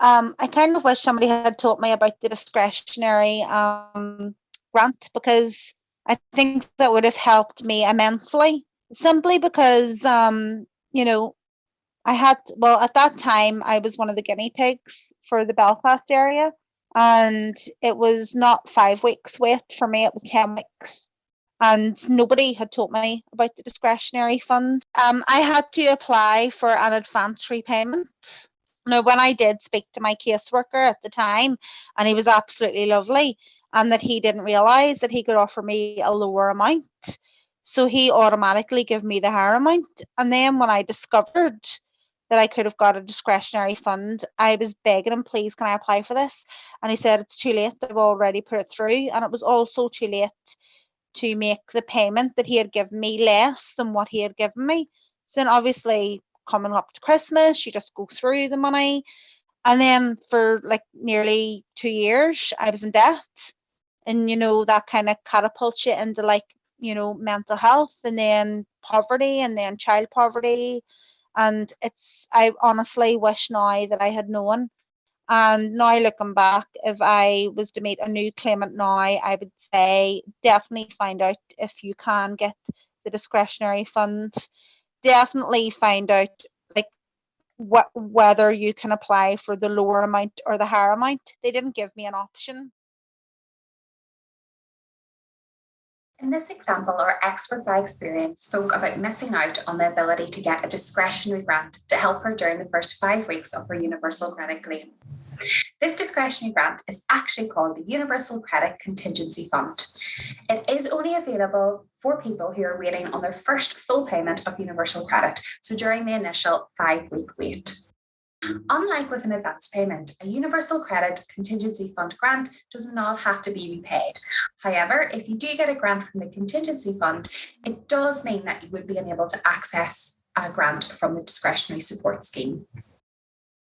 I kind of wish somebody had told me about the discretionary grant, because I think that would have helped me immensely. Simply because, at that time, I was one of the guinea pigs for the Belfast area, and it was not 5 weeks wait for me, it was 10 weeks. And nobody had told me about the discretionary fund. I had to apply for an advance repayment. Now, when I did speak to my caseworker at the time, and he was absolutely lovely, and that he didn't realise that he could offer me a lower amount. So he automatically gave me the higher amount. And then when I discovered that I could have got a discretionary fund, I was begging him, please, can I apply for this? And he said, it's too late, I've already put it through. And it was also too late to make the payment that he had given me less than what he had given me. So then obviously coming up to Christmas, you just go through the money. And then for like nearly 2 years, I was in debt. And, that kind of catapults you into mental health, and then poverty, and then child poverty. And I honestly wish now that I had known. And now looking back, if I was to meet a new claimant now, I would say definitely find out if you can get the discretionary fund. Definitely find out whether you can apply for the lower amount or the higher amount. They didn't give me an option. In this example, our expert by experience spoke about missing out on the ability to get a discretionary grant to help her during the first 5 weeks of her Universal Credit claim. This discretionary grant is actually called the Universal Credit Contingency Fund. It is only available for people who are waiting on their first full payment of Universal Credit, so during the initial 5-week wait. Unlike with an advance payment, a Universal Credit Contingency Fund grant does not have to be repaid. However, if you do get a grant from the Contingency Fund, it does mean that you would be unable to access a grant from the Discretionary Support Scheme.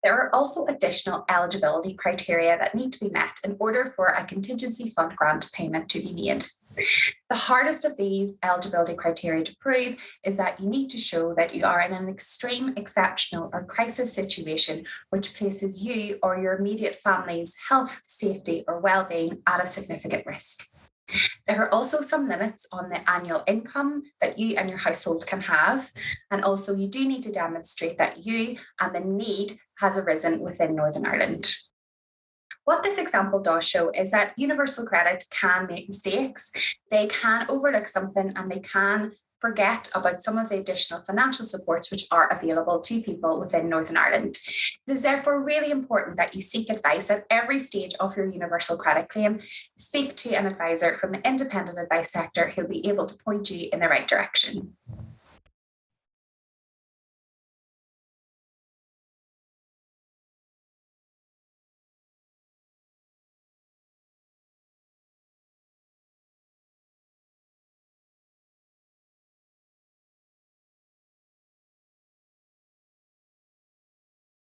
There are also additional eligibility criteria that need to be met in order for a contingency fund grant payment to be made. The hardest of these eligibility criteria to prove is that you need to show that you are in an extreme, exceptional, or crisis situation which places you or your immediate family's health, safety, or well-being at a significant risk. There are also some limits on the annual income that you and your household can have. And also you do need to demonstrate that you and the need has arisen within Northern Ireland. What this example does show is that Universal Credit can make mistakes. They can overlook something, and they can forget about some of the additional financial supports which are available to people within Northern Ireland. It is therefore really important that you seek advice at every stage of your Universal Credit claim. Speak to an advisor from the independent advice sector who'll be able to point you in the right direction.